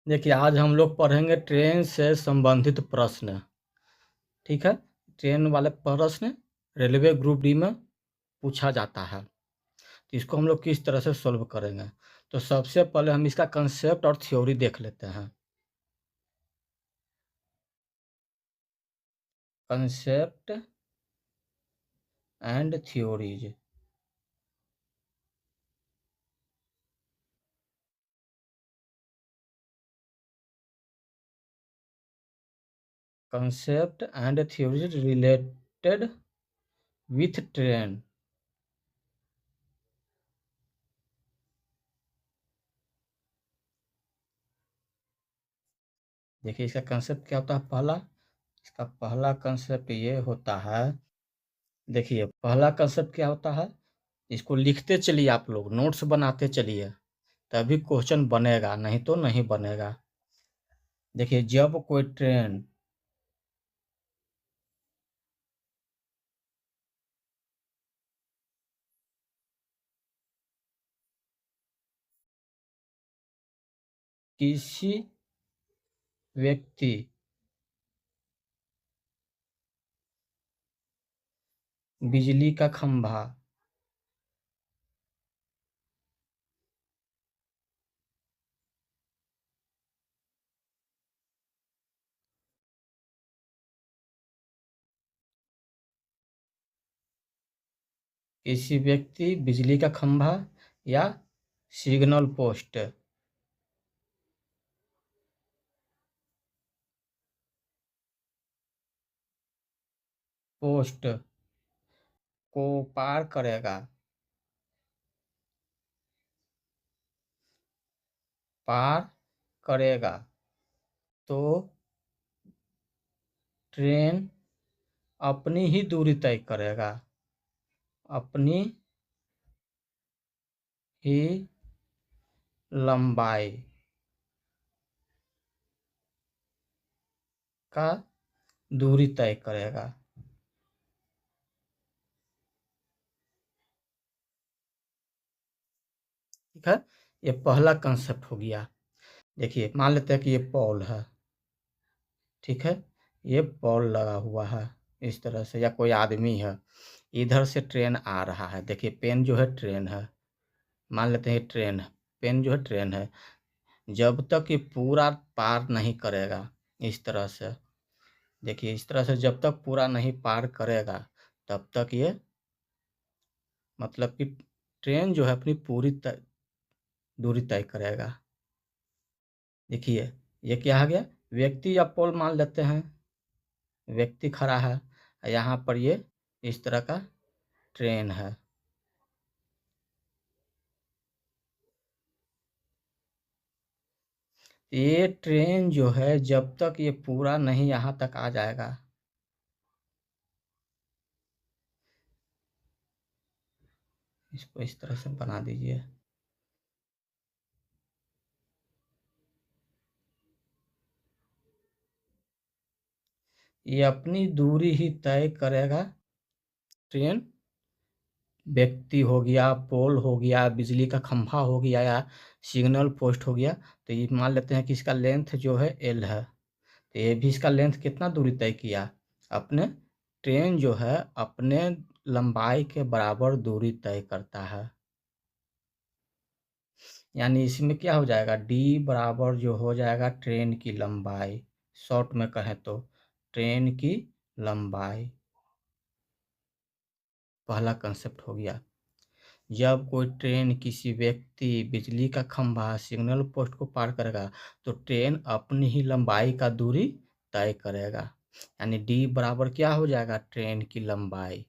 देखिए, आज हम लोग पढ़ेंगे ट्रेन से संबंधित प्रश्न। ठीक है, ट्रेन वाले प्रश्न रेलवे ग्रुप डी में पूछा जाता है, तो इसको हम लोग किस तरह से सॉल्व करेंगे। तो सबसे पहले हम इसका कंसेप्ट और थ्योरी देख लेते हैं। Concept and theories. Concept and theories related with train. देखिए, इसका कंसेप्ट क्या होता है। इसका पहला कंसेप्ट ये होता है। देखिए, पहला कंसेप्ट क्या होता है, इसको लिखते चलिए, आप लोग नोट्स बनाते चलिए, तभी क्वेश्चन बनेगा, नहीं तो नहीं बनेगा। देखिए, जब कोई ट्रेन किसी व्यक्ति बिजली का खंभा किसी व्यक्ति बिजली का खंभा या सिग्नल पोस्ट को पार करेगा, पार करेगा, तो ट्रेन अपनी ही दूरी तय करेगा, अपनी ही लंबाई का दूरी तय करेगा। ठीक है, ये पहला कंसेप्ट हो गया। देखिए, मान लेते हैं कि ये पोल है। ठीक है, ये पोल लगा हुआ है इस तरह से, या कोई आदमी है, इधर से ट्रेन आ रहा है। देखिए, पेन जो है ट्रेन है, मान लेते हैं ये ट्रेन है, पेन जो है ट्रेन है। जब तक ये पूरा पार नहीं करेगा, इस तरह से, देखिए इस तरह से जब तक पूरा नहीं पार करेगा, तब तक ये, मतलब कि ट्रेन जो है अपनी पूरी दूरी तय करेगा। देखिए, ये क्या आ गया, व्यक्ति या पोल मान लेते हैं, व्यक्ति खड़ा है, यहाँ पर ये इस तरह का ट्रेन है। ये ट्रेन जो है जब तक ये पूरा नहीं यहाँ तक आ जाएगा, इसको इस तरह से बना दीजिए। ये अपनी दूरी ही तय करेगा। ट्रेन, व्यक्ति हो गया, पोल हो गया, बिजली का खंभा हो गया, या सिग्नल पोस्ट हो गया, तो ये मान लेते हैं कि इसका लेंथ जो है एल है, तो ये भी इसका लेंथ कितना दूरी तय किया, अपने, ट्रेन जो है अपने लंबाई के बराबर दूरी तय करता है। यानी इसमें क्या हो जाएगा, डी बराबर जो हो जाएगा ट्रेन की लंबाई, शॉर्ट में कहें तो ट्रेन की लंबाई। पहला कंसेप्ट हो गया। जब कोई ट्रेन किसी व्यक्ति बिजली का खंभा सिग्नल पोस्ट को पार करेगा, तो ट्रेन अपनी ही लंबाई का दूरी तय करेगा। यानी डी बराबर क्या हो जाएगा, ट्रेन की लंबाई।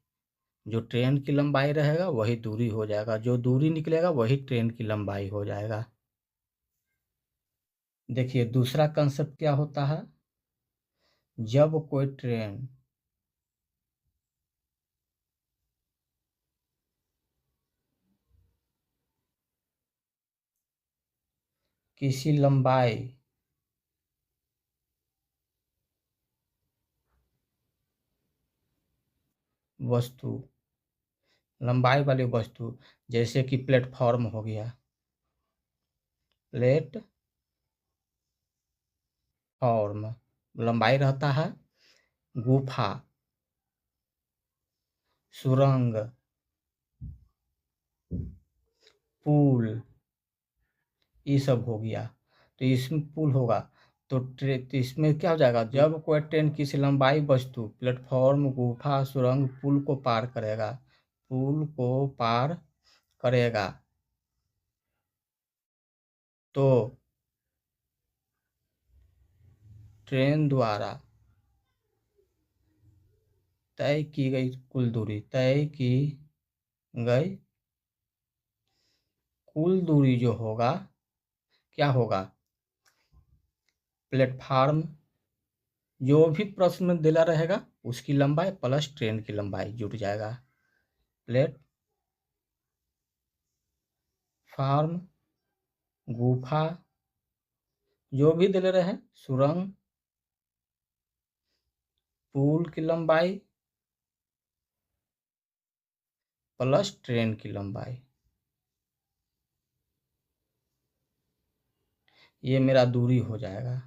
जो ट्रेन की लंबाई रहेगा वही दूरी हो जाएगा, जो दूरी निकलेगा वही ट्रेन की लंबाई हो जाएगा। देखिए, दूसरा कंसेप्ट क्या होता है, जब कोई ट्रेन किसी लंबाई वस्तु, लंबाई वाली वस्तु, जैसे कि प्लेटफॉर्म हो गया, प्लेटफॉर्म फॉर्म लंबाई रहता है, गुफा, सुरंग, पुल, ये सब हो गया। तो इसमें पुल होगा तो इसमें क्या हो जाएगा, जब कोई ट्रेन किसी लंबाई वस्तु प्लेटफॉर्म, गुफा, सुरंग, पुल को पार करेगा, पुल को पार करेगा तो ट्रेन द्वारा तय की गई कुल दूरी, तय की गई कुल दूरी जो होगा, क्या होगा, प्लेटफार्म जो भी प्रश्न में दिला रहेगा उसकी लंबाई प्लस ट्रेन की लंबाई जुट जाएगा। प्लेटफार्म, गुफा, जो भी दिले रहे, सुरंग, पुल की लंबाई प्लस ट्रेन की लंबाई, ये मेरा दूरी हो जाएगा,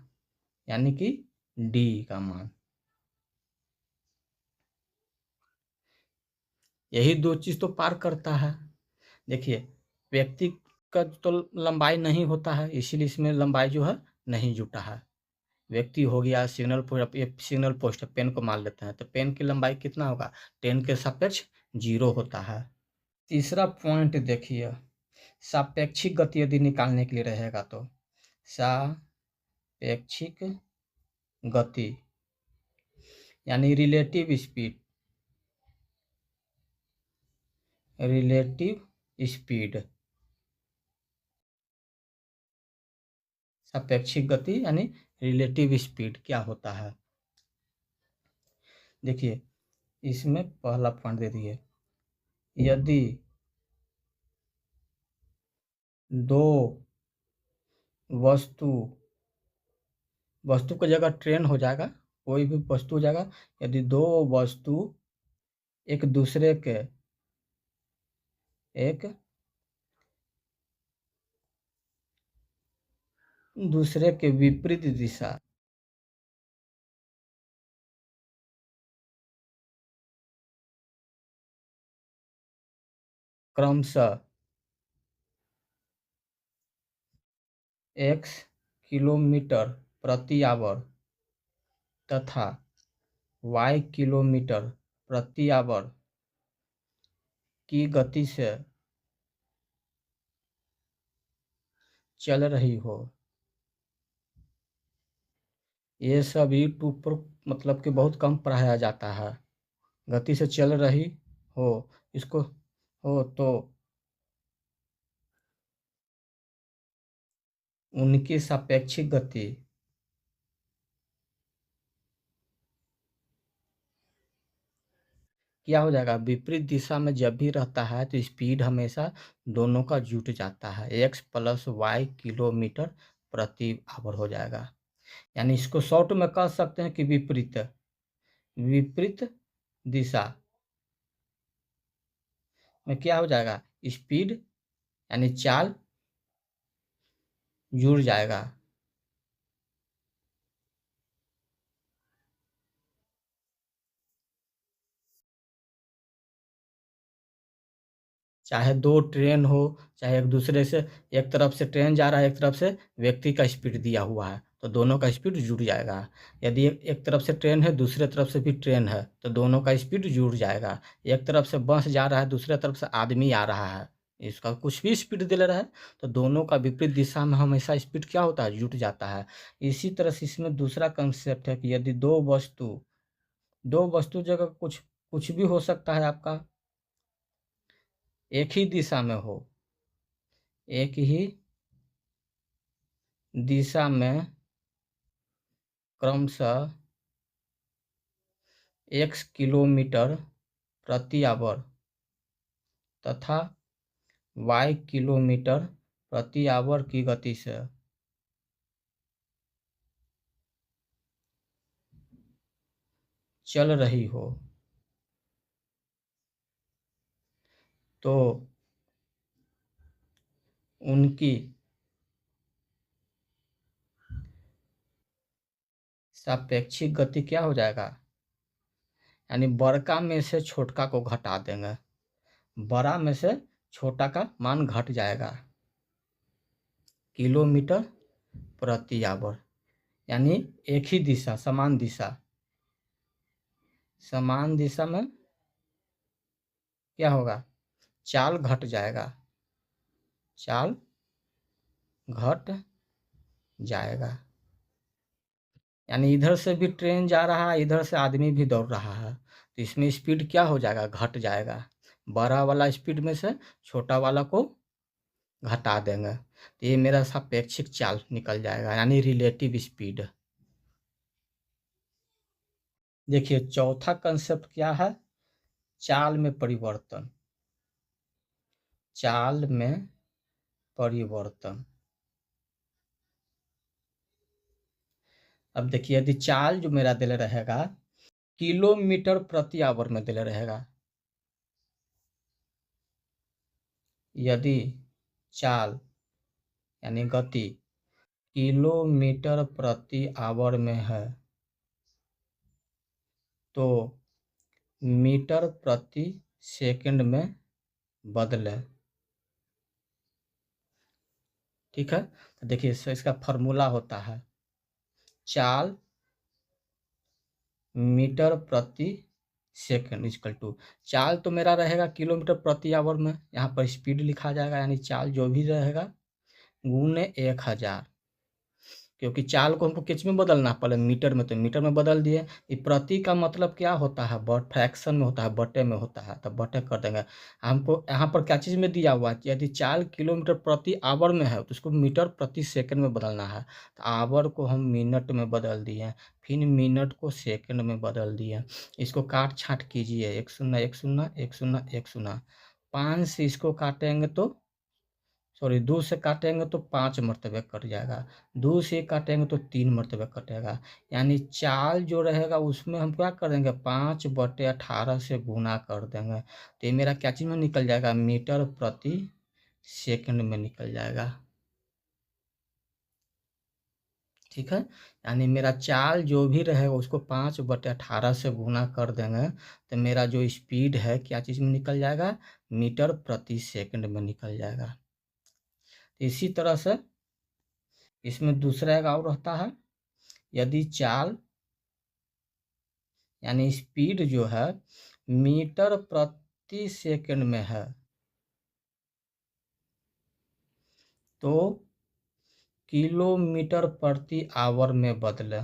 यानी कि डी का मान। यही दो चीज तो पार करता है। देखिए, व्यक्ति का तो लंबाई नहीं होता है, इसीलिए इसमें लंबाई जो है नहीं जुटा है। व्यक्ति हो गया, सिग्नल पोस्ट, ये सिग्नल पोस्ट पेन को मान लेते हैं, तो पेन की लंबाई कितना होगा, ट्रेन के सापेक्ष 0 होता है। तीसरा पॉइंट देखिए, सापेक्षिक गति यदि निकालने के लिए रहेगा तो सापेक्षिक गति यानी रिलेटिव स्पीड, रिलेटिव स्पीड, सापेक्षिक गति यानी रिलेटिव स्पीड क्या होता है। देखिए, इसमें पहला पॉइंट दे दिए, यदि दो वस्तु, वस्तु की जगह ट्रेन हो जाएगा, कोई भी वस्तु हो जाएगा, यदि दो वस्तु एक दूसरे के विपरीत दिशा क्रमशः x किलोमीटर प्रति आवर तथा y किलोमीटर प्रति आवर की गति से चल रही हो, ये सब यूट्यूब पर मतलब कि बहुत कम पढ़ाया जाता है। गति से चल रही हो, इसको हो तो उनकी सापेक्षिक गति क्या हो जाएगा, विपरीत दिशा में जब भी रहता है तो स्पीड हमेशा दोनों का जुट जाता है, x प्लस वाई किलोमीटर प्रति आवर हो जाएगा। यानी इसको शॉर्ट में कह सकते हैं कि विपरीत, विपरीत दिशा में क्या हो जाएगा, स्पीड यानी चाल जुड़ जाएगा। चाहे दो ट्रेन हो, चाहे एक दूसरे से, एक तरफ से ट्रेन जा रहा है, एक तरफ से व्यक्ति का स्पीड दिया हुआ है, तो दोनों का स्पीड जुड़ जाएगा। यदि एक तरफ से ट्रेन है, दूसरे तरफ से भी ट्रेन है, तो दोनों का स्पीड जुड़ जाएगा। एक तरफ से बस जा रहा है, दूसरे तरफ से आदमी आ रहा है, इसका कुछ भी स्पीड दे रहा है, तो दोनों का विपरीत दिशा में हमेशा स्पीड क्या होता है, जुट जाता है। इसी तरह से इसमें दूसरा कंसेप्ट है कि यदि दो वस्तु जगह कुछ कुछ भी हो सकता है आपका, एक ही दिशा में हो, एक ही दिशा में क्रमशः x किलोमीटर प्रति आवर तथा y किलोमीटर प्रति आवर की गति से चल रही हो, तो उनकी सापेक्षिक गति क्या हो जाएगा, यानी बड़का में से छोटका को घटा देंगे, बड़ा में से छोटा का मान घट जाएगा, किलोमीटर प्रति आवर, यानी एक ही दिशा, समान दिशा में क्या होगा, चाल घट जाएगा, चाल घट जाएगा, यानी इधर से भी ट्रेन जा रहा है, इधर से आदमी भी दौड़ रहा है, तो इसमें स्पीड क्या हो जाएगा, घट जाएगा, बड़ा वाला स्पीड में से छोटा वाला को घटा देंगे, तो ये मेरा सापेक्षिक चाल निकल जाएगा, यानी रिलेटिव स्पीड। देखिए चौथा कंसेप्ट क्या है, चाल में परिवर्तन, चाल में परिवर्तन। अब देखिए यदि चाल जो मेरा दिले रहेगा किलोमीटर प्रति आवर में दिले रहेगा, यदि चाल यानी गति किलोमीटर प्रति आवर में है तो मीटर प्रति सेकंड में बदले, ठीक है। तो देखिए इसका फॉर्मूला होता है चाल मीटर प्रति सेकंड इक्वल टू, चाल तो मेरा रहेगा किलोमीटर प्रति आवर में, यहाँ पर स्पीड लिखा जाएगा, यानी चाल जो भी रहेगा गुने 1000, क्योंकि चाल को हमको किस में बदलना, पहले मीटर में, तो मीटर में बदल दिए। ये प्रति का मतलब क्या होता है, फ्रैक्शन में होता है, बटे में होता है, तब बटे कर देंगे। हमको यहाँ पर क्या चीज़ में दिया हुआ है, यदि चाल किलोमीटर प्रति आवर में है तो उसको मीटर प्रति सेकंड में बदलना है, तो आवर को हम मिनट में बदल दिए, फिर मिनट को सेकंड में बदल दिए। इसको काट छाँट कीजिए, 1 0 1 0 1 0 1 0, 5 से इसको काटेंगे तो सॉरी 2 से काटेंगे तो 5 मरतबे कट जाएगा, 2 से काटेंगे तो 3 मरतबे कटेगा, यानी चाल जो रहेगा उसमें हम क्या कर देंगे 5/18 से गुना कर देंगे, तो ये मेरा क्या चीज़ में निकल जाएगा, मीटर प्रति सेकंड में निकल जाएगा, ठीक है। यानी मेरा चाल जो भी रहेगा उसको 5/18 से गुना कर देंगे तो मेरा जो स्पीड है क्या चीज़ में निकल जाएगा, मीटर प्रति सेकंड में निकल जाएगा। इसी तरह से इसमें दूसरा एक और रहता है, यदि चाल यानी स्पीड जो है मीटर प्रति सेकंड में है तो किलोमीटर प्रति आवर में बदले,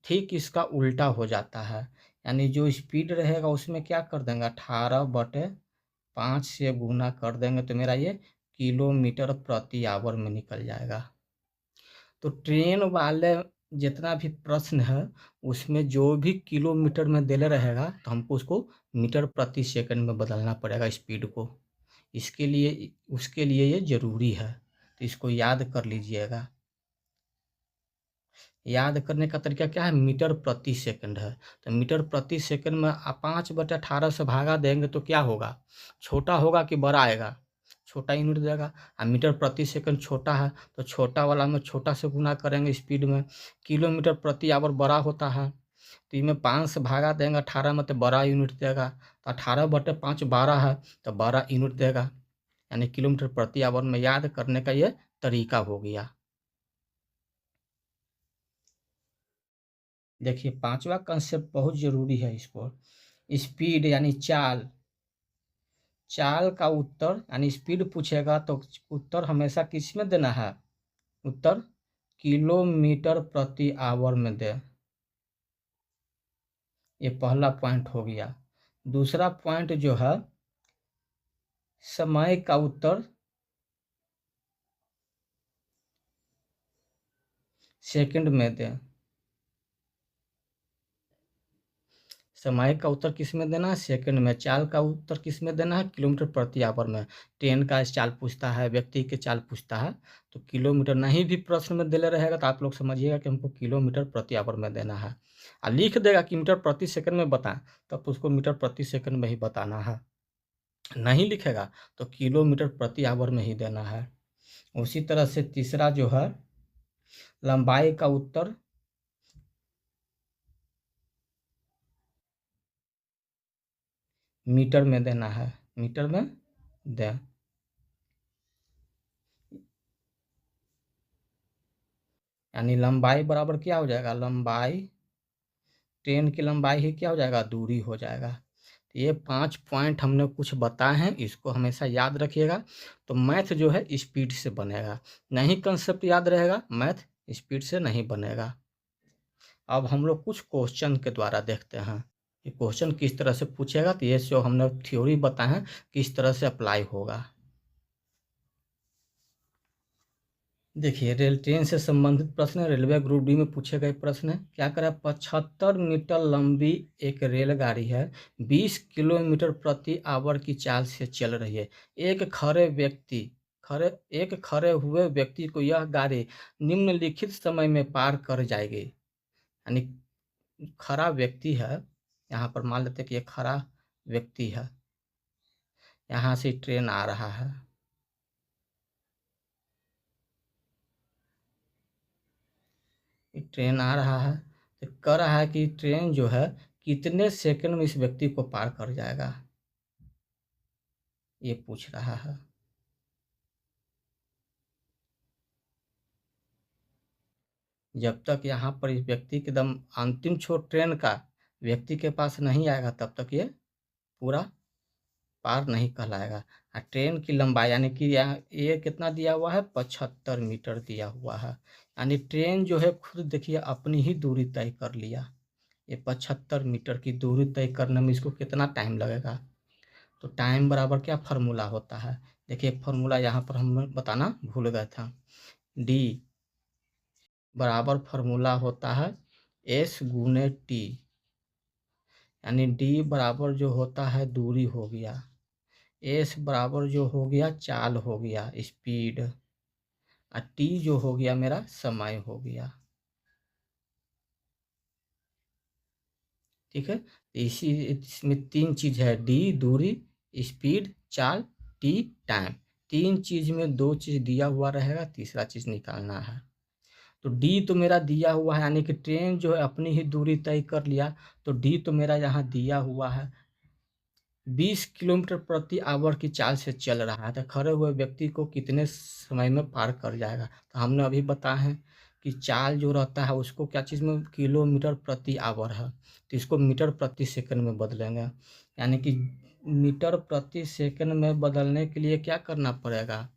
ठीक इसका उल्टा हो जाता है, यानी जो स्पीड रहेगा उसमें क्या कर देंगे 18/5 से गुना कर देंगे तो मेरा ये किलोमीटर प्रति आवर में निकल जाएगा। तो ट्रेन वाले जितना भी प्रश्न है उसमें जो भी किलोमीटर में दिले रहेगा तो हमको उसको मीटर प्रति सेकंड में बदलना पड़ेगा स्पीड को, इसके लिए उसके लिए ये ज़रूरी है, तो इसको याद कर लीजिएगा। याद करने का तरीका क्या है, मीटर प्रति सेकंड है, तो मीटर प्रति सेकंड में 5/18 से भागा देंगे तो क्या होगा, छोटा होगा कि बड़ा आएगा, छोटा यूनिट देगा। और मीटर प्रति सेकंड छोटा है तो छोटा वाला में छोटा से गुना करेंगे स्पीड में, किलोमीटर प्रति आवर बड़ा होता है तो इसमें 5 से भागा देंगे 18 में तो बड़ा यूनिट देगा, तो 18/5 12 है तो 12 यूनिट देगा, यानी किलोमीटर प्रति आवर में याद करने का ये तरीका हो गया। देखिए पांचवा कंसेप्ट बहुत जरूरी है, इसको स्पीड यानी चाल, चाल का उत्तर यानी स्पीड पूछेगा तो उत्तर हमेशा किस में देना है, उत्तर किलोमीटर प्रति आवर में दे, ये पहला पॉइंट हो गया। दूसरा पॉइंट जो है समय का उत्तर सेकंड में दे, समय का उत्तर किस में देना है, सेकंड में, चाल का उत्तर किस में देना है, किलोमीटर प्रति आवर में। ट्रेन का चाल पूछता है, व्यक्ति के चाल पूछता है तो किलोमीटर नहीं भी प्रश्न में दिले रहेगा तो आप लोग समझिएगा कि हमको किलोमीटर प्रति आवर में देना है, और लिख देगा कि मीटर प्रति सेकंड में बताएं तब तो उसको मीटर प्रति सेकंड में ही बताना है, नहीं लिखेगा तो किलोमीटर प्रति आवर में ही देना है। उसी तरह से तीसरा जो है लंबाई का उत्तर मीटर में देना है, मीटर में दें। यानी लंबाई बराबर क्या हो जाएगा, लंबाई ट्रेन की लंबाई ही क्या हो जाएगा, दूरी हो जाएगा। तो ये 5 पॉइंट हमने कुछ बताए हैं, इसको हमेशा याद रखिएगा। तो मैथ जो है स्पीड से बनेगा, नहीं कंसेप्ट याद रहेगा मैथ स्पीड से नहीं बनेगा। अब हम लोग कुछ क्वेश्चन के द्वारा देखते हैं कि क्वेश्चन किस तरह से पूछेगा। तो ये जो हमने थ्योरी बताए हैं किस तरह से अप्लाई होगा। देखिए रेल ट्रेन से संबंधित प्रश्न है, रेलवे ग्रुप डी में पूछे गए प्रश्न है। क्या करें, 75 मीटर लंबी एक रेलगाड़ी है, 20 किलोमीटर प्रति आवर की चाल से चल रही है। एक खड़े हुए व्यक्ति को यह गाड़ी निम्नलिखित समय में पार कर जाएगी। यानी खड़ा व्यक्ति है, यहाँ पर मान लेते हैं कि ये खड़ा व्यक्ति है, यहाँ से ट्रेन आ रहा है, ट्रेन आ रहा है, तो कह रहा है कि ट्रेन जो है कितने सेकंड में इस व्यक्ति को पार कर जाएगा, ये पूछ रहा है। जब तक यहाँ पर इस व्यक्ति के दम अंतिम छोर ट्रेन का व्यक्ति के पास नहीं आएगा तब तक ये पूरा पार नहीं कहलाएगा। ट्रेन की लंबाई यानी कि यहाँ ये कितना दिया हुआ है, 75 मीटर दिया हुआ है। यानी ट्रेन जो है खुद देखिए अपनी ही दूरी तय कर लिया। ये 75 मीटर की दूरी तय करने में इसको कितना टाइम लगेगा। तो टाइम बराबर क्या फार्मूला होता है, देखिए फार्मूला यहाँ पर हम बताना भूल गए था। डी बराबर फार्मूला होता है एस गुने टी। यानी डी बराबर जो होता है दूरी हो गया, एस बराबर जो हो गया चाल हो गया, स्पीड, और टी जो हो गया मेरा समय हो गया। ठीक है, इसी इसमें 3 चीज है, डी दूरी, स्पीड चाल, टी टाइम। 3 चीज में 2 चीज दिया हुआ रहेगा, तीसरा चीज निकालना है। तो डी तो मेरा दिया हुआ है, यानी कि ट्रेन जो है अपनी ही दूरी तय कर लिया। तो डी तो मेरा यहाँ दिया हुआ है 20 किलोमीटर प्रति आवर की चाल से चल रहा है। तो खड़े हुए व्यक्ति को कितने समय में पार कर जाएगा। तो हमने अभी बताया है कि चाल जो रहता है उसको क्या चीज़ में, किलोमीटर प्रति आवर है, तो इसको मीटर प्रति सेकंड में बदलेंगे। यानी कि मीटर प्रति सेकंड में बदलने के लिए क्या करना पड़ेगा,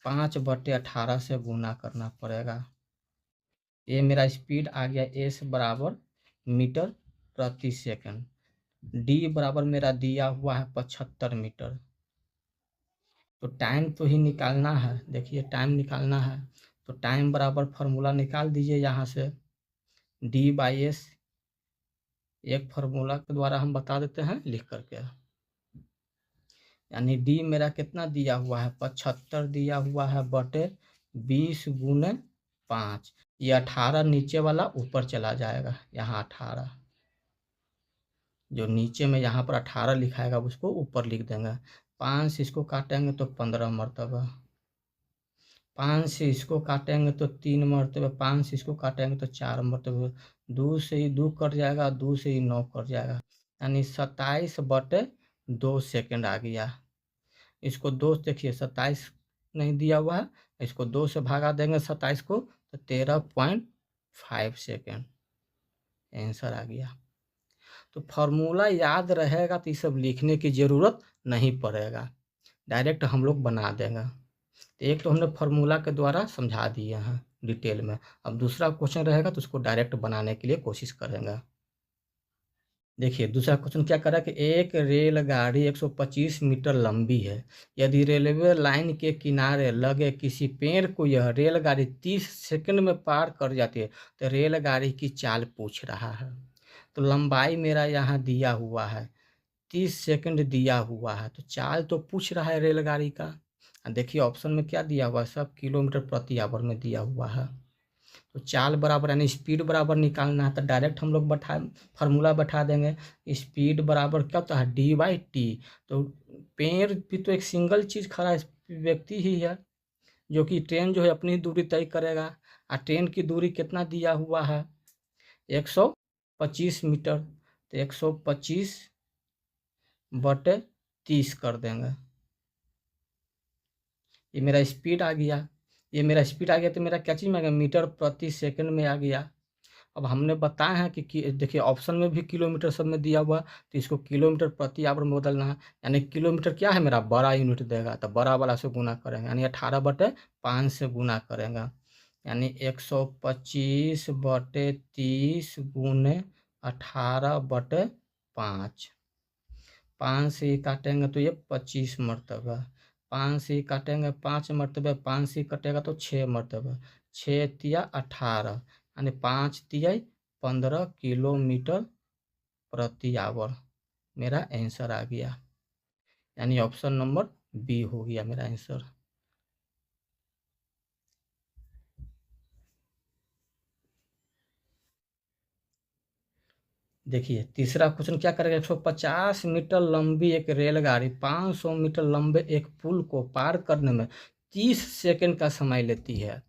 5/18 से गुना करना पड़ेगा। ये मेरा स्पीड आ गया एस बराबर मीटर प्रति सेकंड, डी बराबर मेरा दिया हुआ है 75 मीटर। तो टाइम तो ही निकालना है, देखिए टाइम निकालना है। तो टाइम बराबर फार्मूला निकाल दीजिए यहाँ से, डी बाई एस। एक फार्मूला के द्वारा हम बता देते हैं लिख करके। यानी डी मेरा कितना दिया हुआ है, 75 दिया हुआ है बटे 20 गुने 5। ये 18 नीचे वाला ऊपर चला जाएगा, यहाँ 18 जो नीचे में यहाँ पर 18 लिखाएगा उसको ऊपर लिख देंगे। 5 से इसको काटेंगे तो 15 मरतबा, 5 से इसको काटेंगे तो 3 मरतबा, 5 से इसको काटेंगे तो 4 मरतबा, 2 से ही 2 कट जाएगा, 2 से ही 9 कट जाएगा। यानी 27/2 सेकंड आ गया। इसको 2 देखिए 27 नहीं दिया हुआ है, इसको 2 से भागा देंगे 27 को तो 13.5 सेकेंड आंसर आ गया। तो फार्मूला याद रहेगा तो ये सब लिखने की ज़रूरत नहीं पड़ेगा, डायरेक्ट हम लोग बना देंगे। तो एक तो हमने फार्मूला के द्वारा समझा दिए हैं डिटेल में, अब दूसरा क्वेश्चन रहेगा तो उसको डायरेक्ट बनाने के लिए कोशिश करेंगे। देखिए दूसरा क्वेश्चन क्या करा कि एक रेलगाड़ी 125 मीटर लंबी है, यदि रेलवे लाइन के किनारे लगे किसी पेड़ को यह रेलगाड़ी 30 सेकंड में पार कर जाती है तो रेलगाड़ी की चाल पूछ रहा है। तो लंबाई मेरा यहाँ दिया हुआ है 30 सेकंड दिया हुआ है, तो चाल तो पूछ रहा है रेलगाड़ी का। देखिए ऑप्शन में क्या दिया हुआ है, सब किलोमीटर प्रति आवर में दिया हुआ है। तो चाल बराबर यानी स्पीड बराबर निकालना है तो डायरेक्ट हम लोग फार्मूला बैठा देंगे। स्पीड बराबर क्या होता है, डी बाई टी। तो पेड़ भी तो एक सिंगल चीज़ खड़ा व्यक्ति ही है, जो कि ट्रेन जो है अपनी दूरी तय करेगा। और ट्रेन की दूरी कितना दिया हुआ है 125 मीटर, तो 125 बटे 30 कर देंगे। ये मेरा स्पीड आ गया, ये मेरा स्पीड आ गया, तो मेरा क्या चीज़ में आ गया, मीटर प्रति सेकंड में आ गया। अब हमने बताया है कि देखिए ऑप्शन में भी किलोमीटर सब में दिया हुआ, तो इसको किलोमीटर प्रति आवर में बदलना है। यानी किलोमीटर क्या है मेरा बड़ा यूनिट देगा, तो बड़ा वाला से गुना करेंगे, यानी 18/5 से गुना करेंगे। यानी 125/30 गुने 18/5। 5 से ही काटेंगे तो ये 25 मरतबा, 5 से ही काटेंगे 5 मरतबा, 5 से ही कटेगा तो 6 मरतबा, 6 तिया 18, यानी 5 तिया 15 किलोमीटर प्रति आवर मेरा आंसर आ गया। यानी ऑप्शन नंबर बी हो गया मेरा आंसर। देखिए तीसरा क्वेश्चन क्या करेगा, 150 मीटर लंबी एक रेलगाड़ी 500 मीटर लंबे एक पुल को पार करने में 30 सेकंड का समय लेती है,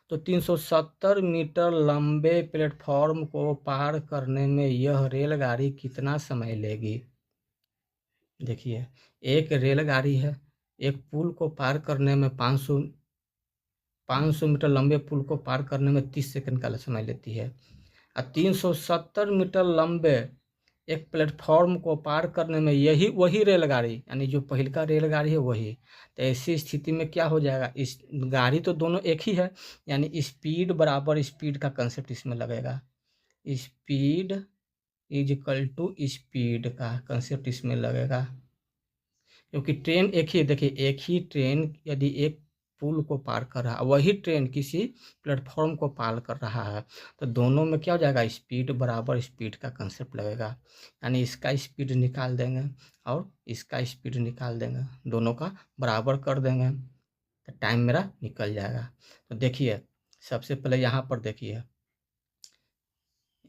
तो 370 मीटर लंबे प्लेटफॉर्म को पार करने में यह रेलगाड़ी कितना समय लेगी। देखिए एक रेलगाड़ी है, एक पुल को पार करने में 500 मीटर लंबे पुल को पार करने में 30 सेकंड का समय लेती है, और 370 मीटर लंबे एक प्लेटफॉर्म को पार करने में यही वही रेलगाड़ी, यानी जो पहले का रेलगाड़ी है वही, तो ऐसी स्थिति में क्या हो जाएगा, इस गाड़ी तो दोनों एक ही है, यानी स्पीड बराबर स्पीड का कंसेप्ट इसमें लगेगा। Speed is equal to speed का कंसेप्ट इसमें लगेगा, क्योंकि ट्रेन एक ही, देखिए एक ही ट्रेन यदि एक पुल को पार कर रहा है, वही ट्रेन किसी प्लेटफॉर्म को पार कर रहा है, तो दोनों में क्या हो जाएगा, स्पीड बराबर स्पीड का कंसेप्ट लगेगा। यानी इसका स्पीड निकाल देंगे और इसका स्पीड निकाल देंगे, दोनों का बराबर कर देंगे, तो टाइम मेरा निकल जाएगा। तो देखिए सबसे पहले यहाँ पर देखिए,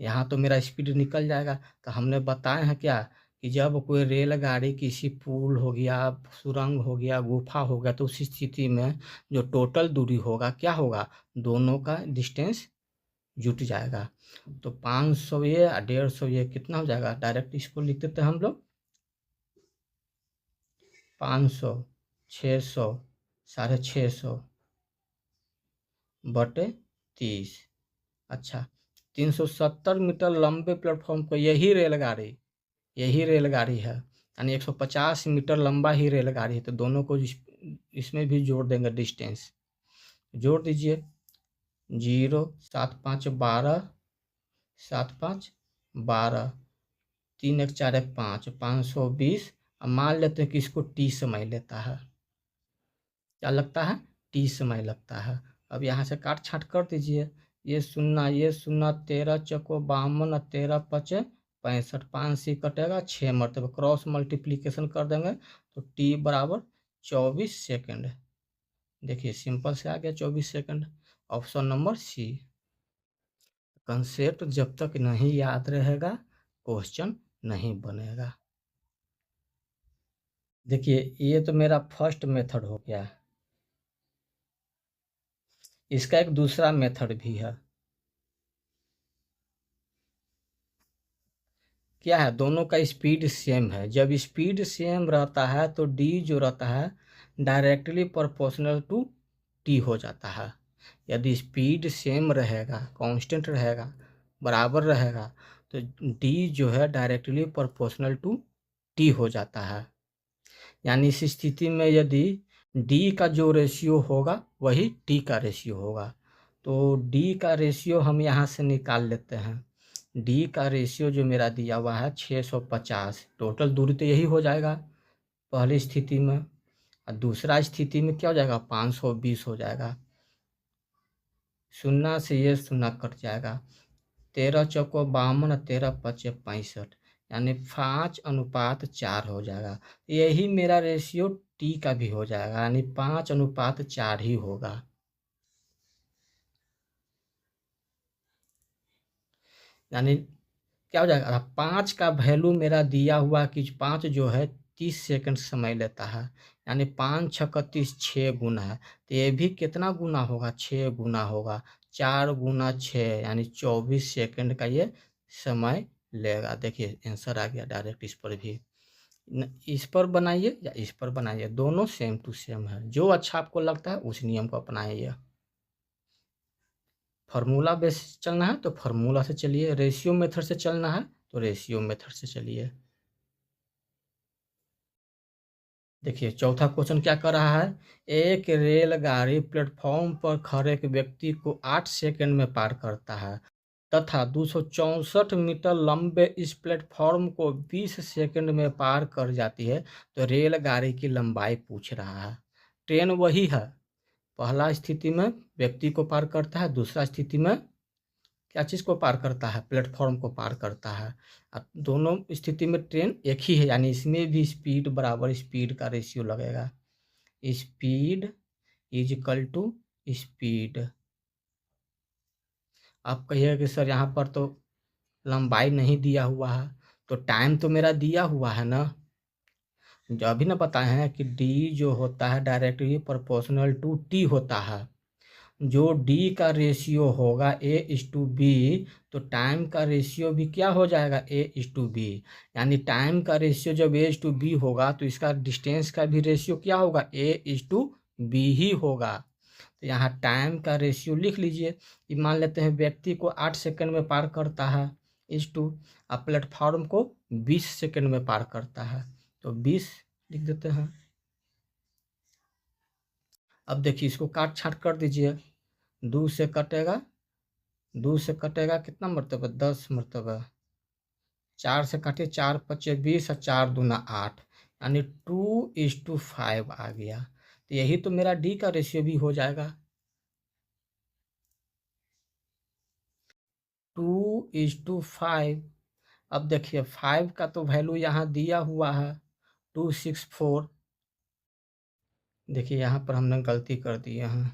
यहाँ तो मेरा स्पीड निकल जाएगा, तो हमने बताया है क्या कि जब कोई रेलगाड़ी किसी पुल हो गया, सुरंग हो गया, गुफा हो गया, तो उस स्थिति में जो टोटल दूरी होगा क्या होगा, दोनों का डिस्टेंस जुट जाएगा। तो 500 ये 150 ये कितना हो जाएगा, डायरेक्ट इसको लिख देते हैं हम लोग, 500 600 650 बटे 30। अच्छा 370 मीटर लंबे प्लेटफॉर्म को यही रेलगाड़ी है, यानी 150 मीटर लंबा ही रेलगाड़ी है, तो दोनों को इसमें भी जोड़ देंगे डिस्टेंस, जोड़ दीजिए 0 7 5 12 7 5 12 3 1 4 1 5 520। अब मान लेते हैं कि इसको टी समय लेता है, क्या लगता है, टी समय लगता है। अब यहाँ से काट छाट कर दीजिए, ये 0 13 चौको 52 13 5 65, 5 से कटेगा 6 मरतबा, क्रॉस मल्टीप्लीकेशन कर देंगे तो टी बराबर 24 सेकंड। देखिए सिंपल से आ गया 24 second, option number C. Concept जब तक नहीं याद रहेगा क्वेश्चन नहीं बनेगा। देखिए ये तो मेरा फर्स्ट मेथड हो गया, इसका एक दूसरा मेथड भी है। क्या है, दोनों का स्पीड सेम है, जब स्पीड सेम रहता है तो डी जो रहता है डायरेक्टली प्रोपोर्शनल टू टी हो जाता है। यदि स्पीड सेम रहेगा, कांस्टेंट रहेगा, बराबर रहेगा, तो डी जो है डायरेक्टली प्रोपोर्शनल टू टी हो जाता है। यानी इस स्थिति में यदि डी का जो रेशियो होगा वही टी का रेशियो होगा, तो डी का रेशियो हम यहाँ से निकाल लेते हैं। डी का रेशियो जो मेरा दिया हुआ है 650, टोटल दूरी तो यही हो जाएगा पहली स्थिति में, और दूसरा स्थिति में क्या हो जाएगा 520 हो जाएगा, 0 से ये 0 कट जाएगा, 13 चौको 52 13 5 65, यानी 5:4 हो जाएगा। यही मेरा रेशियो टी का भी हो जाएगा, यानी 5:4 ही होगा। यानी क्या हो जाएगा, 5 का वैल्यू मेरा दिया हुआ कि 5 जो है 30 सेकंड समय लेता है, यानी 5 6 31 6 गुना है, तो ये भी कितना गुना होगा, 6 गुना होगा। 4 गुना 6 यानी 24 सेकंड का ये समय लेगा। देखिए आंसर आ गया डायरेक्ट। इस पर भी इस पर बनाइए या इस पर बनाइए, दोनों सेम टू सेम है। जो अच्छा आपको लगता है उस नियम को अपनाइए। फार्मूला बेस चलना है तो फार्मूला से चलिए, रेशियो मेथड से चलना है तो रेशियो मेथड से चलिए। देखिए चौथा क्वेश्चन क्या कर रहा है, एक रेलगाड़ी प्लेटफॉर्म पर खड़े एक व्यक्ति को 8 सेकंड में पार करता है तथा 264 मीटर लंबे इस प्लेटफॉर्म को 20 सेकंड में पार कर जाती है, तो रेलगाड़ी की लंबाई पूछ रहा है। ट्रेन वही है, पहला स्थिति में व्यक्ति को पार करता है, दूसरा स्थिति में क्या चीज़ को पार करता है, प्लेटफॉर्म को पार करता है। अब दोनों स्थिति में ट्रेन एक ही है, यानी इसमें भी स्पीड बराबर स्पीड का रेशियो लगेगा। Speed is equal to speed. आप कहिएगा कि सर यहाँ पर तो लंबाई नहीं दिया हुआ है, तो टाइम तो मेरा दिया हुआ है ना। जो अभी ना बताए हैं कि डी जो होता है डायरेक्टली प्रोपोर्शनल टू टी होता है। जो डी का रेशियो होगा ए इस टू बी, तो टाइम का रेशियो भी क्या हो जाएगा, ए इस टू बी। यानी टाइम का रेशियो जब ए इस टू बी होगा तो इसका डिस्टेंस का भी रेशियो क्या होगा, ए इस टू बी ही होगा। तो यहाँ टाइम का रेशियो लिख लीजिए। ये मान लेते हैं व्यक्ति को 8 सेकंड में पार करता है इस टू, अब प्लेटफॉर्म को 20 सेकंड में पार करता है, तो 20 लिख देते हैं। अब देखिए इसको काट छाट कर दीजिए। 2 से कटेगा, 2 से कटेगा कितना मरतबा, 10 मरतबा। 4 से काटिए, 4 पचे 20 और 4 दूना 8, यानी 2:5 आ गया। तो यही तो मेरा डी का रेशियो भी हो जाएगा, 2:5। अब देखिए 5 का तो वैल्यू यहाँ दिया हुआ है 264। देखिए यहाँ पर हमने गलती कर दी है,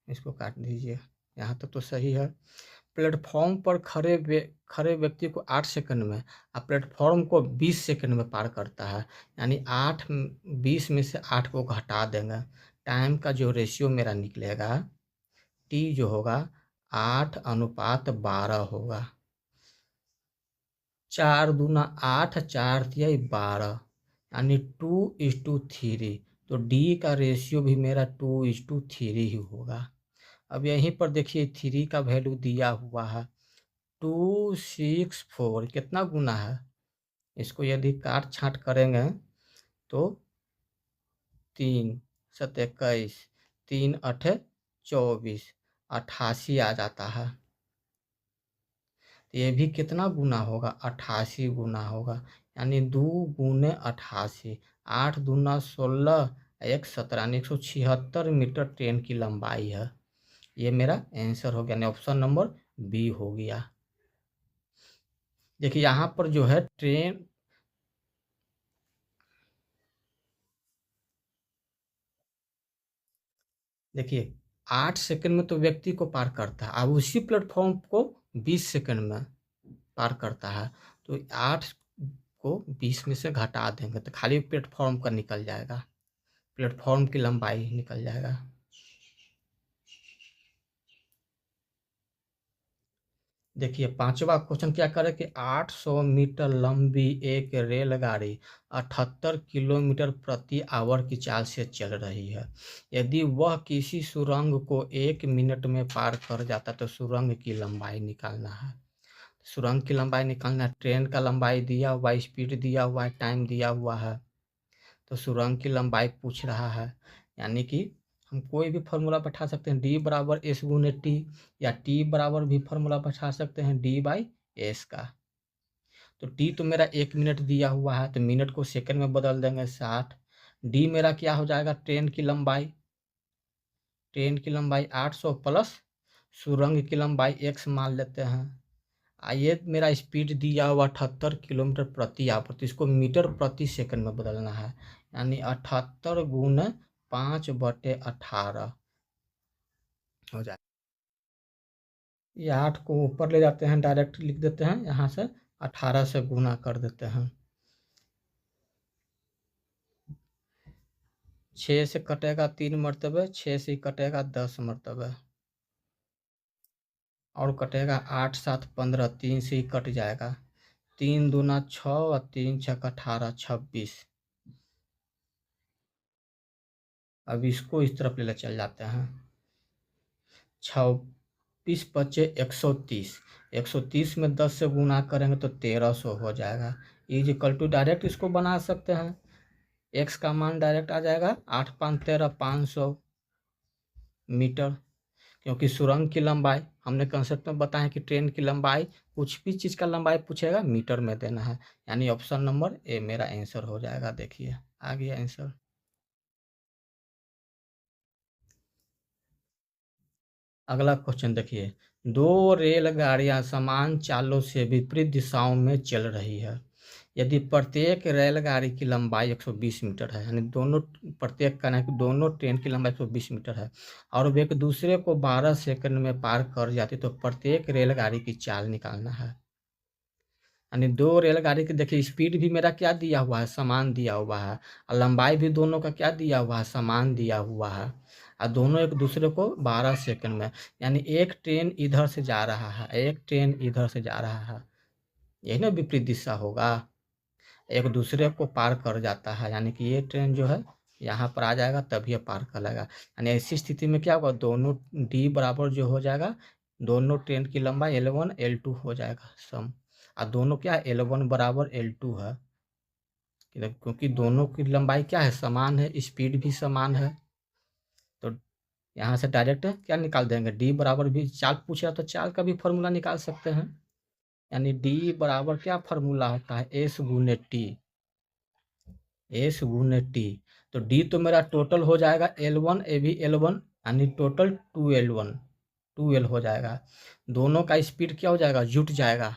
इसको काट दीजिए। यहाँ तक तो सही है। प्लेटफॉर्म पर खड़े व्यक्ति को 8 सेकंड में, और प्लेटफॉर्म को 20 सेकंड में पार करता है, यानी 20 में से 8 को घटा देंगे। टाइम का जो रेशियो मेरा निकलेगा टी जो होगा 8:12 होगा। 4 दूना 8, 4 तिया 12, यानी 2:3। तो डी का रेशियो भी मेरा 2:3 ही होगा। अब यहीं पर देखिए 3 का वैल्यू दिया हुआ है 264, कितना गुना है। इसको यदि काट छाँट करेंगे तो 3 7 21, 3 8 24, 88 आ जाता है। तो ये भी कितना गुना होगा, 88 गुना होगा, यानी 2 गुने 88, 8 दूना 16, 1 17, यानी 176 मीटर ट्रेन की लंबाई है। ये मेरा आंसर हो गया, यानी ऑप्शन नंबर बी हो गया। देखिए यहाँ पर जो है ट्रेन, देखिए 8 सेकंड में तो व्यक्ति को पार करता है, अब उसी प्लेटफॉर्म को 20 सेकंड में पार करता है, तो 8 को 20 में से घटा देंगे तो खाली प्लेटफॉर्म का निकल जाएगा, प्लेटफॉर्म की लंबाई निकल जाएगा। देखिए पांचवा क्वेश्चन क्या करे कि 800 मीटर लंबी एक रेलगाड़ी 78 किलोमीटर प्रति आवर की चाल से चल रही है। यदि वह किसी सुरंग को 1 मिनट में पार कर जाता तो सुरंग की लंबाई निकालना है। सुरंग की लंबाई निकालना है, ट्रेन का लंबाई दिया हुआ है, स्पीड दिया हुआ है, टाइम दिया हुआ है, तो सुरंग की लंबाई पूछ रहा है। यानी कि हम कोई भी फार्मूला बैठा सकते हैं, डी बराबर एस गुने टी, या टी बराबर भी फार्मूला बैठा सकते हैं डी बाई एस का। तो टी तो मेरा 1 मिनट दिया हुआ है, तो मिनट को सेकंड में बदल देंगे 60। डी मेरा क्या हो जाएगा, ट्रेन की लंबाई, 800 प्लस सुरंग की लंबाई x मान लेते हैं। आइए मेरा स्पीड दिया हुआ 78 किलोमीटर प्रति आवर, तो इसको मीटर प्रति सेकंड में बदलना है, यानी 78 गुने 5/18 हो जाए। ये 8 को ऊपर ले जाते हैं, डायरेक्ट लिख देते हैं, यहाँ से 18 से गुना कर देते हैं। 6 से कटेगा 3 मरतबे, 6 से कटेगा 10 मरतबे। और कटेगा 8 7 15, 3 से ही कट जाएगा। 3 दूना 6 और 3 छक्का 18, 26। अब इसको इस तरफ ले चल जाते हैं। 26 पचे 130, 130 में 10 से गुना करेंगे तो 1300 हो जाएगा। इज इक्वल टू डायरेक्ट इसको बना सकते हैं, एक्स का मान डायरेक्ट आ जाएगा 8 5 13, 500 मीटर। क्योंकि सुरंग की लंबाई हमने कंसेप्ट में बताया कि ट्रेन की लंबाई, कुछ भी चीज़ का लंबाई पूछेगा मीटर में देना है, यानी ऑप्शन नंबर ए मेरा आंसर हो जाएगा। देखिए आ गया आंसर। अगला क्वेश्चन देखिए, दो रेलगाड़ियां समान चालों से विपरीत दिशाओं में चल रही है। यदि प्रत्येक रेलगाड़ी की लंबाई 120 मीटर है, यानी दोनों, प्रत्येक का नहीं, दोनों ट्रेन की लंबाई 120 मीटर है और वे एक दूसरे को 12 सेकंड में पार कर जाती, तो प्रत्येक रेलगाड़ी की चाल निकालना है। यानी दो रेलगाड़ी की देखिए स्पीड भी मेरा क्या दिया हुआ है, समान दिया हुआ है, और लंबाई भी दोनों का क्या दिया हुआ है, समान दिया हुआ है, और दोनों एक दूसरे को 12 सेकंड में, यानी एक ट्रेन इधर से जा रहा है, एक ट्रेन इधर से जा रहा है, यही ना विपरीत दिशा होगा, एक दूसरे को पार कर जाता है, यानी कि ये ट्रेन जो है यहाँ पर आ जाएगा तभी ये पार कर लेगा। यानी ऐसी स्थिति में क्या होगा, दोनों डी बराबर जो हो जाएगा, दोनों ट्रेन की लंबाई L1 L2 हो जाएगा सम, और दोनों क्या है, L1 बराबर L2 है, क्योंकि दोनों की लंबाई क्या है, समान है, स्पीड भी समान है। तो यहाँ से डायरेक्ट क्या निकाल देंगे, डी बराबर, भी चाल पूछ रहा तो चाल का भी फॉर्मूला निकाल सकते हैं, यानी डी बराबर क्या फॉर्मूला होता है, एस गुने टी, एस गुने टी। तो डी तो मेरा टोटल हो जाएगा L1, ए भी L1, यानी टोटल 2L1, 2L हो जाएगा। दोनों का स्पीड क्या हो जाएगा, जुट जाएगा,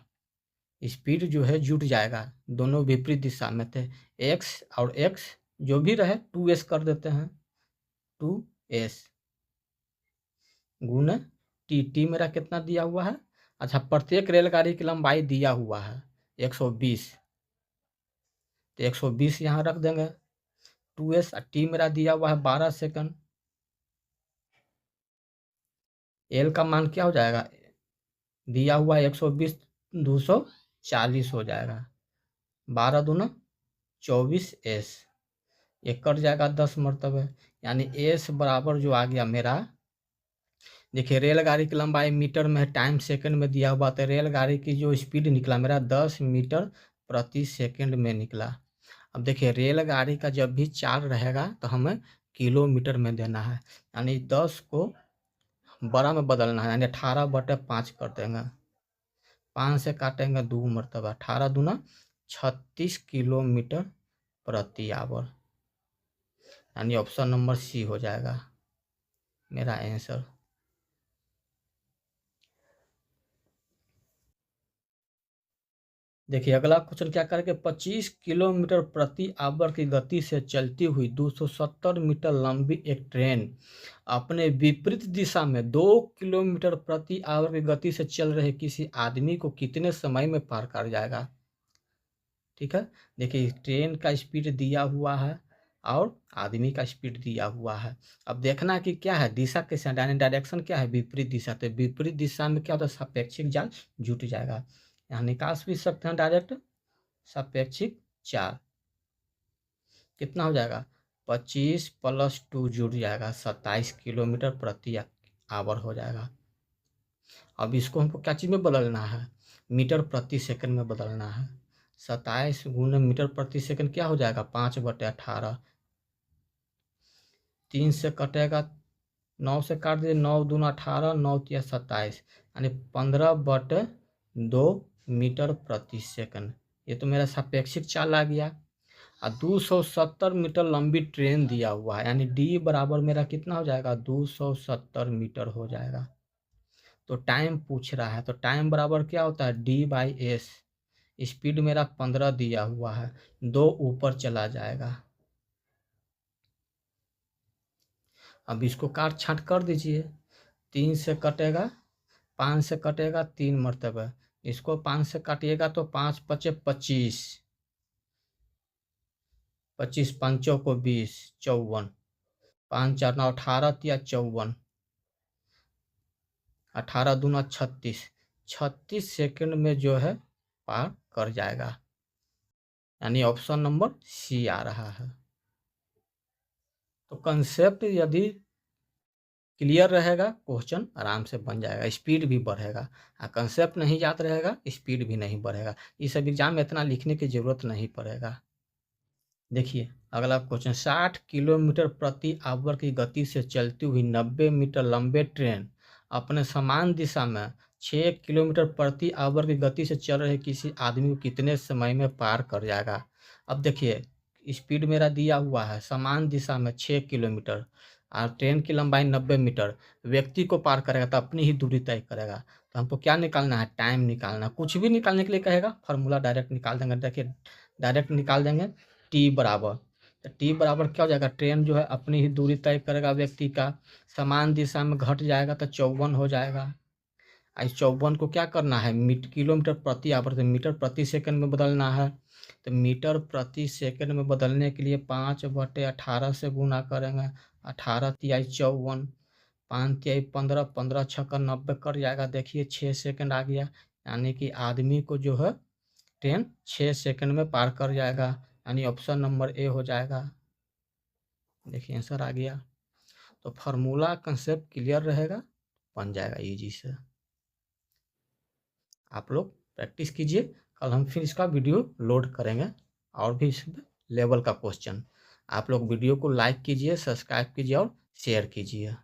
स्पीड जो है जुट जाएगा, दोनों विपरीत दिशा में थे, एक्स और एक्स जो भी रहे 2s कर देते हैं, 2s गुने टी, टी मेरा कितना दिया हुआ है, अच्छा प्रत्येक रेलगाड़ी की लंबाई दिया हुआ है 120, तो 120 यहाँ रख देंगे, 2s, टी मेरा दिया हुआ है 12 सेकंड, एल का मान क्या हो जाएगा, दिया हुआ है 120, 240 हो जाएगा, 12 दूना 24s, ये कट जाएगा 10 मरतबे, यानी एस बराबर जो आ गया मेरा, देखिए रेलगाड़ी की लंबाई मीटर में है, टाइम सेकंड में दिया हुआ, तो रेलगाड़ी की जो स्पीड निकला मेरा 10 मीटर प्रति सेकंड में निकला। अब देखिए रेलगाड़ी का जब भी चाल रहेगा तो हमें किलोमीटर में देना है, यानी 10 को बड़ा में बदलना है, यानी 18/5 कर देंगे, 5 से काटेंगे 2 मरतबा, 18 दूना 36 किलोमीटर प्रति आवर, यानी ऑप्शन नंबर सी हो जाएगा मेरा आंसर। देखिए अगला क्वेश्चन क्या करेंगे, 25 किलोमीटर प्रति आवर की गति से चलती हुई 270 मीटर लंबी एक ट्रेन अपने विपरीत दिशा में 2 किलोमीटर प्रति आवर की गति से चल रहे किसी आदमी को कितने समय में पार कर जाएगा। ठीक है, देखिए ट्रेन का स्पीड दिया हुआ है और आदमी का स्पीड दिया हुआ है। अब देखना कि क्या है, दिशा कैसे, डायरेक्शन क्या है, विपरीत दिशा, तो विपरीत दिशा में क्या होता है, सापेक्षिक जाल जुट जाएगा, यहाँ निकाल भी सकते हैं डायरेक्ट, सापेक्षिक चाल कितना हो जाएगा, 25 + 2 जुड़ जाएगा, 27 किलोमीटर प्रति आवर हो जाएगा। अब इसको हमको क्या चीज़ में बदलना है, मीटर प्रति सेकंड में बदलना है, 27 गुने मीटर प्रति सेकंड क्या हो जाएगा, 5/18, 3 से कटेगा, 9 से काट दिए, 9 दूना 18, 9 तिया 27, यानी 15/2 मीटर प्रति सेकंड, ये तो मेरा सापेक्षिक चाल आ गया। और 270 मीटर लंबी ट्रेन दिया हुआ है, यानी डी बराबर मेरा कितना हो जाएगा, 270 मीटर हो जाएगा। तो टाइम पूछ रहा है, तो टाइम बराबर क्या होता है, D/S, स्पीड मेरा 15 दिया हुआ है, 2 ऊपर चला जाएगा। अब इसको काट छाँट कर दीजिए, 3 से कटेगा, 5 से कटेगा 3 मरतबा, इसको 5 से काटिएगा तो 5 × 5 = 25, 25 5 को 20, 54, 5 × 4 = 9, 18 × 3 = 54, 18 दूना 36, 36 सेकंड में जो है पार कर जाएगा, यानी ऑप्शन नंबर सी आ रहा है। तो कंसेप्ट यदि क्लियर रहेगा, क्वेश्चन आराम से बन जाएगा, स्पीड भी बढ़ेगा। कंसेप्ट नहीं याद रहेगा, स्पीड भी नहीं बढ़ेगा। ये सब एग्जाम में इतना लिखने की जरूरत नहीं पड़ेगा। देखिए अगला क्वेश्चन, 60 किलोमीटर प्रति आवर की गति से चलती हुई 90 मीटर लंबे ट्रेन अपने समान दिशा में 6 किलोमीटर प्रति आवर की गति से चल रहे किसी आदमी को कितने समय में पार कर जाएगा। अब देखिए स्पीड मेरा दिया हुआ है, समान दिशा में 6 किलोमीटर और ट्रेन की लंबाई 90 मीटर, व्यक्ति को पार करेगा तो अपनी ही दूरी तय करेगा। तो हमको क्या निकालना है, टाइम निकालना। कुछ भी निकालने के लिए कहेगा, फार्मूला डायरेक्ट निकाल देंगे। देखिए डायरेक्ट निकाल देंगे, टी बराबर, तो टी बराबर क्या हो जाएगा, ट्रेन जो है अपनी ही दूरी तय करेगा व्यक्ति का, समान दिशा में घट जाएगा तो 54 हो जाएगा। इस 54 को क्या करना है, किलोमीटर प्रति आवर से मीटर प्रति सेकंड में बदलना है। तो मीटर प्रति सेकंड में बदलने के लिए 5/18 से गुना करेंगे। 18 तिहाई 54, 5 तिहाई 15, 15 छक्का 90 कर जाएगा। देखिए 6 सेकंड आ गया, यानी कि आदमी को जो है ट्रेन 6 सेकंड में पार कर जाएगा, यानी ऑप्शन नंबर ए हो जाएगा। देखिए आंसर आ गया। तो फार्मूला कंसेप्ट क्लियर रहेगा, बन जाएगा इजी से। आप लोग प्रैक्टिस कीजिए, कल हम फिर इसका वीडियो लोड करेंगे और भी इस लेवल का क्वेश्चन। आप लोग वीडियो को लाइक कीजिए, सब्सक्राइब कीजिए और शेयर कीजिए।